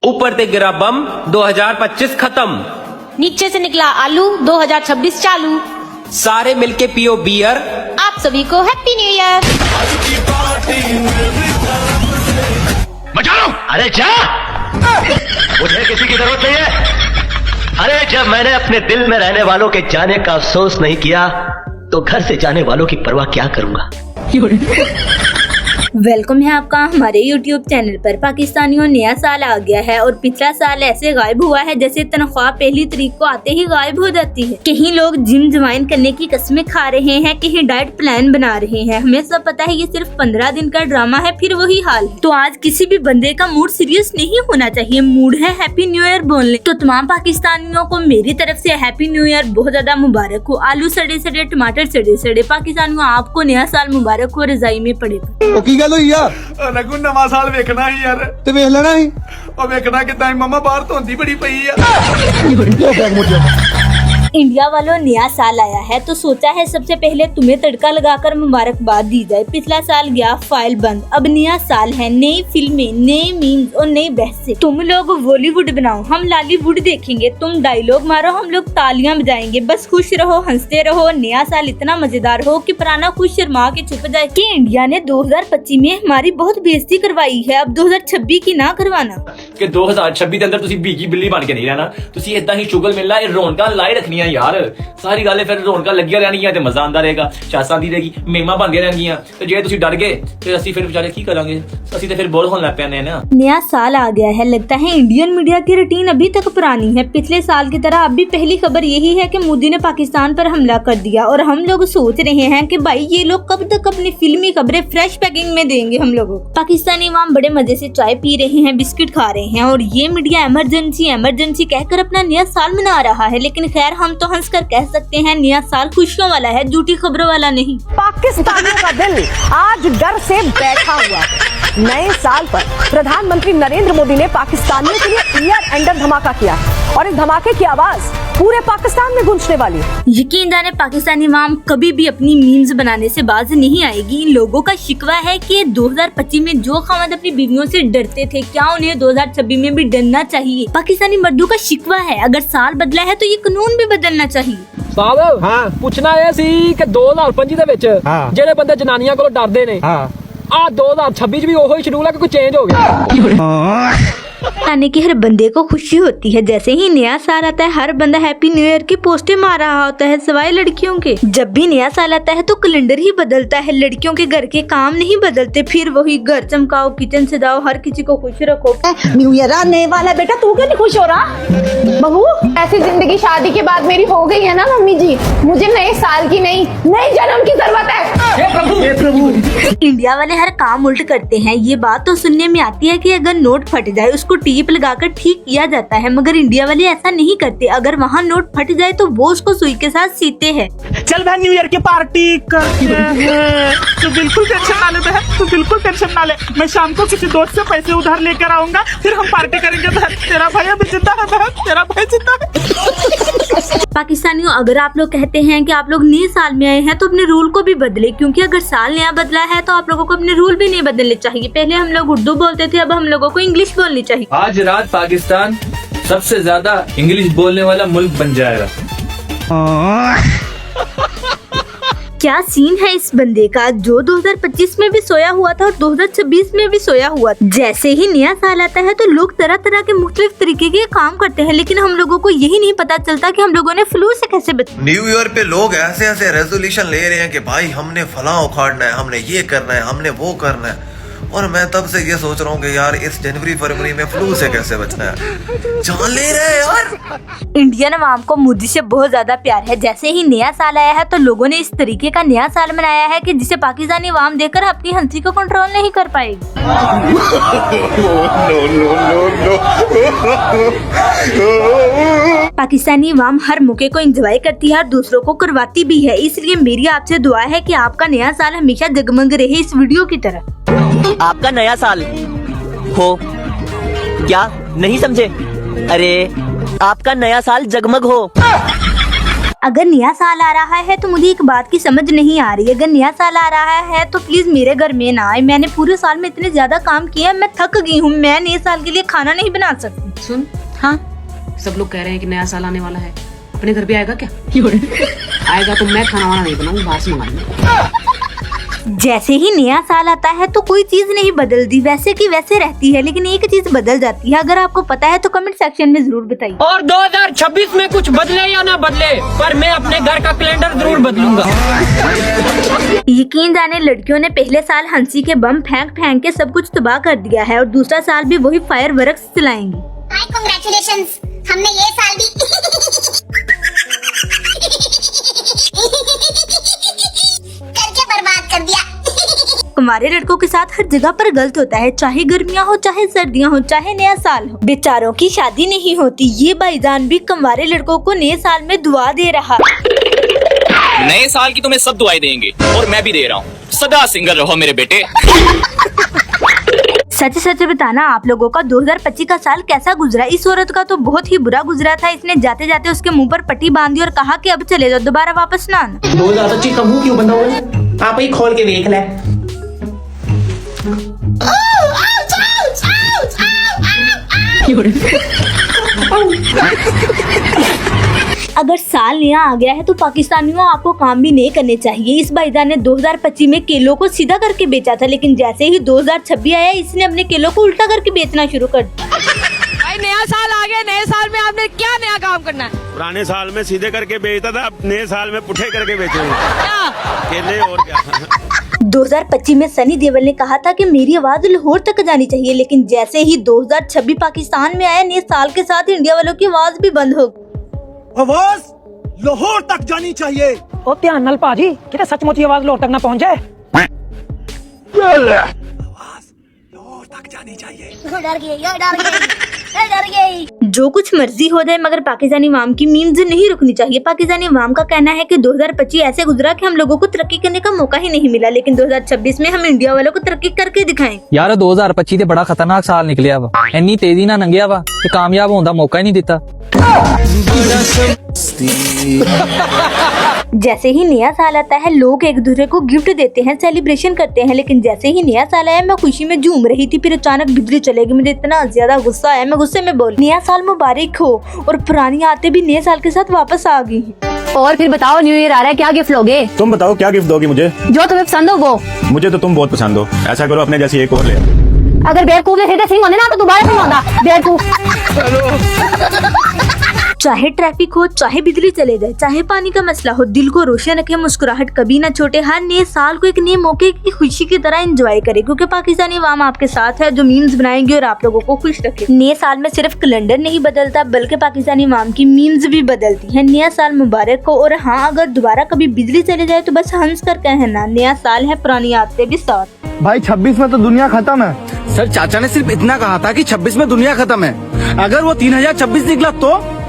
ऊपर से गिरा बम 2025 खत्म, नीचे से निकला आलू 2026 चालू। सारे मिलके पियो बियर, आप सभी को हैप्पी न्यू ईयर। बचा लो। अरे जा, मुझे किसी की जरूरत नहीं है। अरे जब मैंने अपने दिल में रहने वालों के जाने का अफसोस नहीं किया तो घर से जाने वालों की परवाह क्या करूंगा। वेलकम है आपका हमारे YouTube चैनल पर। पाकिस्तानियों नया साल आ गया है और पिछला साल ऐसे गायब हुआ है जैसे तनख्वाह पहली तारीख को आते ही गायब हो जाती है। कहीं लोग जिम ज्वाइन करने की कस्में खा रहे हैं, कहीं डाइट प्लान बना रहे हैं। हमें सब पता है ये सिर्फ 15 दिन का ड्रामा है, फिर वही हाल है। तो आज किसी भी बंदे का मूड सीरियस नहीं होना चाहिए, मूड है हैप्पी न्यू ईयर बोलने। तो तमाम पाकिस्तानियों को मेरी तरफ से हैप्पी न्यू ईयर बहुत ज्यादा मुबारक हो। आलू सड़े सड़े, टमाटर सड़े सड़े। पाकिस्तानियों आपको नया साल मुबारक हो, रजाई में पड़े। ਗੱਲ ਹੋਈ ਆ ਰਘੂ ਨਵਾਂ ਸਾਲ ਵੇਖਣਾ ਹੀ ਯਾਰ ਤੇ ਵੇਖ ਲੈਣਾ ਸੀ ਉਹ ਵੇਖਣਾ ਕਿਦਾਂ ਮਮਾ ਬਾਹਰ ਧੁੰਦੀ ਬੜੀ ਪਈ ਆ। इंडिया वालों नया साल आया है तो सोचा है सबसे पहले तुम्हें तड़का लगाकर मुबारकबाद दी जाए। पिछला साल गया फाइल बंद, अब नया साल है, नई फिल्में, नए मीम्स और नई बहसें। तुम लोग बॉलीवुड बनाओ, हम लॉलीवुड देखेंगे। तुम डायलॉग मारो, हम लोग तालियां बजाएंगे। बस खुश रहो, हंसते रहो। नया साल इतना मजेदार हो कि पुराना खुद शर्मा के चुप जाए कि इंडिया ने 2025 में हमारी बहुत बेइज्जती करवाई है, अब 2026 की ना करवाना। कि 2026 ਦੇ ਅੰਦਰ ਤੁਸੀਂ ਭੀਗੀ ਬਿੱਲੀ ਬਣ ਕੇ ਨਹੀਂ ਰਹਿਣਾ, ਤੁਸੀਂ ਇਦਾਂ ਹੀ ਚੁਗਲ ਮਿਲਣਾ, ਇਹ ਰੌਣਕਾਂ ਲਾਈ ਰੱਖਣੀਆਂ ਯਾਰ। ਸਾਰੀ ਗੱਲ ਫਿਰ ਰੌਣਕਾਂ ਲੱਗੀਆਂ ਰਹਿਣਗੀਆਂ ਤੇ ਮਜ਼ਾ ਆਉਂਦਾ ਰਹੇਗਾ, ਚਾਸਾਂ ਦੀ ਰਹੇਗੀ, ਮੇਮਾਂ ਬਣਦੀਆਂ ਰਹਿਣਗੀਆਂ। ਤੇ ਜੇ ਤੁਸੀਂ ਡਰ ਗਏ ਤੇ ਅਸੀਂ ਫਿਰ ਵਿਚਾਰੇ ਕੀ ਕਰਾਂਗੇ, ਅਸੀਂ ਤੇ ਫਿਰ ਬੋਰ ਹੋਣ ਲੱਗ ਪੈਣੇ ਨਾ। नया साल आ गया है, लगता है इंडियन मीडिया की रूटीन अभी तक पुरानी है। पिछले साल की तरह अब भी पहली खबर यही है कि मोदी ने पाकिस्तान पर हमला कर दिया और हम लोग सोच रहे हैं कि भाई ये लोग कब तक अपनी फिल्मी खबरें फ्रेश पैकिंग में देंगे हम लोगों को। पाकिस्तानी अवाम बड़े मजे से चाय पी रहे हैं, बिस्किट खा रहे हैं और ये मीडिया इमरजेंसी इमरजेंसी कहकर अपना नया साल मना रहा है। लेकिन खैर हम तो हंसकर कह सकते हैं नया साल खुशियों वाला है, झूठी खबरों वाला नहीं। पाकिस्तानियों का दिल आज डर से बैठा हुआ। नए साल पर प्रधानमंत्री नरेंद्र मोदी ने पाकिस्तानियों के लिए ईयर एंडर धमाका किया और इस धमाके की आवाज पूरे पाकिस्तान में गूंजने वाली है। यकीन जाने पाकिस्तानी अवाम कभी भी अपनी मीम्स बनाने से बाज नहीं आएगी। इन लोगों का शिकवा है कि 2025 में जो खामद अपनी बीवियों से डरते थे, क्या उन्हें 2026 में भी डरना चाहिए। पाकिस्तानी मर्दों का शिकवा है अगर साल बदला है तो ये कानून भी बदलना चाहिए। ਸਾਹਿਬ ਪੁੱਛਣਾ ਇਹ ਸੀ ਕਿ 2025 ਦੇ ਵਿੱਚ ਜਿਹੜੇ ਬੰਦੇ ਜਨਾਨੀਆਂ ਕੋਲੋਂ ਡਰਦੇ ਨੇ ਆ 2026 ਚ ਵੀ ਉਹੀ ਸ਼ਡਿਊਲ ਹੈ ਕਿ ਕੋਈ ਚੇਂਜ ਹੋ ਗਿਆ। आने की हर बंदे को खुशी होती है। जैसे ही नया साल आता है हर बंदा हैप्पी न्यू ईयर की पोस्टें मार रहा होता है, सिवाय लड़कियों के। जब भी नया साल आता है तो कैलेंडर ही बदलता है, लड़कियों के घर के काम नहीं बदलते। फिर वही घर चमकाओ, किचन सजाओ, हर किसी को खुश रखो। न्यू ईयर आने वाला, बेटा तू क्यों नहीं खुश हो रहा? बहू ऐसी जिंदगी शादी के बाद मेरी हो गई है ना मम्मी जी, मुझे नए साल की नहीं नए जन्म की जरूरत है। हे प्रभु इंडिया वाले हर काम उल्ट करते हैं। ये बात तो सुनने में आती है कि अगर नोट फट जाए उसको टीप लगाकर ठीक किया जाता है, मगर इंडिया वाले ऐसा नहीं करते। अगर वहाँ नोट फट जाए तो वो उसको सुई के साथ सीते हैं। चल बहन न्यू ईयर की पार्टी करते हैं। तो बिल्कुल टेंशन ना ले बहन, तो बिल्कुल टेंशन ना ले। मैं शाम को किसी दोस्त से पैसे उधार लेकर आऊंगा, फिर हम पार्टी करेंगे बहन। तेरा भाई अभी जिंदा है बहन, तेरा भाई जिंदा है। पाकिस्तानियों अगर आप लोग कहते हैं कि आप लोग नए साल में आए हैं तो अपने रूल को भी बदले, क्योंकि अगर साल नया बदला है तो आप लोगों को अपने रूल भी नहीं बदलने चाहिए। पहले हम लोग उर्दू बोलते थे, अब हम लोगों को इंग्लिश बोलनी चाहिए। आज रात पाकिस्तान सबसे ज्यादा इंग्लिश बोलने वाला मुल्क बन जाएगा। क्या सीन है इस बंदे का, जो 2025 में भी सोया हुआ था और 2026 में भी सोया हुआ। जैसे ही नया साल आता है तो लोग तरह तरह के मुख्तलिफ तरीके के काम करते हैं, लेकिन हम लोगों को यही नहीं पता चलता कि हम लोगों ने फ्लू से कैसे बचा। न्यू ईयर पे लोग ऐसे ऐसे रेजोल्यूशन ले रहे हैं कि भाई हमने फलां उखाड़ना है, हमने ये करना है, हमने वो करना है। और मैं तब से ये सोच रहा हूँ कि यार इस जनवरी फरवरी में फ्लू से कैसे बचना है। जान ले रहे हैं यार। इंडियन अवाम को मोदी से बहुत ज्यादा प्यार है। जैसे ही नया साल आया है तो लोगों ने इस तरीके का नया साल मनाया है कि जिसे पाकिस्तानी अवाम देखकर अपनी हंसी को कंट्रोल नहीं कर पाएगी। पाकिस्तानी अवाम हर मौके को एंजॉय करती है और दूसरों को करवाती भी है। इसलिए मेरी आपसे दुआ है कि आपका नया साल हमेशा जगमग रहे इस वीडियो की तरह। आपका नया साल हो क्या नहीं समझे? अरे आपका नया साल जगमग हो। अगर नया साल आ रहा है तो मुझे एक बात की समझ नहीं आ रही। अगर नया साल आ रहा है तो प्लीज मेरे घर में ना आए। मैंने पूरे साल में इतने ज्यादा काम किया, मैं थक गई हूँ। मैं नए साल के लिए खाना नहीं बना सकती। सुन, हाँ सब लोग कह रहे हैं कि नया साल आने वाला है, अपने घर पे आएगा क्या? आएगा तो मैं खाना वाना नहीं बनाऊंगा, बाहर से मंगा लूंगा। जैसे ही नया साल आता है तो कोई चीज नहीं बदलती, वैसे की वैसे रहती है, लेकिन एक चीज बदल जाती है। अगर आपको पता है तो कमेंट सेक्शन में जरूर बताइए। और 2026 में कुछ बदले या ना बदले, पर मैं अपने घर का कैलेंडर जरूर बदलूंगा। यकीन जाने लड़कियों ने पहले साल हंसी के बम फेंक फेंक के सब कुछ तबाह कर दिया है और दूसरा साल भी वही फायर वर्क्स चलाएंगी। हाय कांग्रेचुलेशंस, हमने ये साल भी करके बर्बाद कर दिया। हमारे लड़कों के साथ हर जगह पर गलत होता है, चाहे गर्मियाँ हो, चाहे सर्दियाँ हो, चाहे नया साल हो। बेचारों की शादी नहीं होती। ये भाईजान भी हमारे लड़कों को नए साल में दुआ दे रहा। नए साल की तुम्हें सब दुआएं देंगे और मैं भी दे रहा हूँ। सदा सिंगल रहो मेरे बेटे। सच सच बताना, आप लोगों का 2025 का साल कैसा गुजरा? इस औरत का तो बहुत ही बुरा गुजरा था। इसने जाते जाते उसके मुंह पर पट्टी बांधी और कहा कि अब चले जाओ, दोबारा वापस ना आना। 2025 का मुंह क्यों बंधा हुआ है? आप ही खोल के देख ले। अगर साल नया आ गया है तो पाकिस्तानियों आपको काम भी नहीं करने चाहिए। इस भाईजान ने 2025 में केलों को सीधा करके बेचा था, लेकिन जैसे ही 2026 आया इसने अपने केलों को उल्टा करके बेचना शुरू कर दिया। भाई नया साल आ गया, नए साल में आपने क्या नया काम करना है? पुराने साल में सीधे करके बेचता था, अब नए साल में पुठे करके बेचेंगे केले और क्या। 2025 में सनी देओल ने कहा था कि मेरी आवाज लाहौर तक जानी चाहिए, लेकिन जैसे ही 2026 पाकिस्तान में आया, नए साल के साथ इंडिया वालों की आवाज भी बंद हो गई। आवाज लाहौर तक जानी चाहिए। ओ ध्यान नाल भाजी, किते सचमुच आवाज लाहौर तक ना पहुंच जाए। लाहौर तक जानी चाहिए। जो कुछ मर्जी हो जाए, मगर पाकिस्तानी अवाम की मीम्स नहीं रुकनी चाहिए। पाकिस्तानी अवाम का कहना है कि 2025 ऐसे गुजरा कि हम लोगों को तरक्की करने का मौका ही नहीं मिला, लेकिन 2026 में हम इंडिया वालों को तरक्की करके दिखाएं। यार 2025 ते बड़ा खतरनाक साल निकलिया वा। इन्नी तेजी ना लंघिया वा कि कामयाब होने दा मौका ही नहीं दिता। जैसे ही नया साल आता है लोग एक दूसरे को गिफ्ट देते हैं, सेलिब्रेशन करते हैं, लेकिन जैसे ही नया साल आया मैं खुशी में झूम रही थी, फिर अचानक बिजली चलेगी। मुझे इतना ज्यादा गुस्सा आया, मैं गुस्से में बोली नया साल मुबारक हो, और पुरानी आते भी नए साल के साथ वापस आ गई हैं। और फिर बताओ, न्यू ईयर आ रहा है, क्या गिफ्ट लोगे? तुम बताओ क्या गिफ्ट दोगी मुझे? जो तुम्हें पसंद हो वो। मुझे तो तुम बहुत पसंद हो, ऐसा करो अपने जैसी एक और ले। अगर बेवकूफ ने सीधे सिंह होने ना तो दोबारा सिंह होता बेवकूफ। चाहे ट्रैफिक हो, चाहे बिजली चले जाए, चाहे पानी का मसला हो, दिल को रोशन रखे, मुस्कुराहट कभी ना छोटे। हर नए साल को एक नए मौके की खुशी की तरह एंजॉय करे, क्योंकि पाकिस्तानी अवाम आपके साथ है, जो मीम्स बनाएंगे और आप लोगों को खुश रखे। नए साल में सिर्फ कैलेंडर नहीं बदलता, बल्कि पाकिस्तानी अवाम की मीम्स भी बदलती है। नया साल मुबारक हो, और हाँ, अगर दोबारा कभी बिजली चले जाए तो बस हंस कर कहना नया साल है, पुरानी आदतें भी साथ। भाई 26 में तो दुनिया खत्म है। सर चाचा ने सिर्फ इतना कहा था कि 26 में दुनिया खत्म है। अगर वो 3026 निकला तो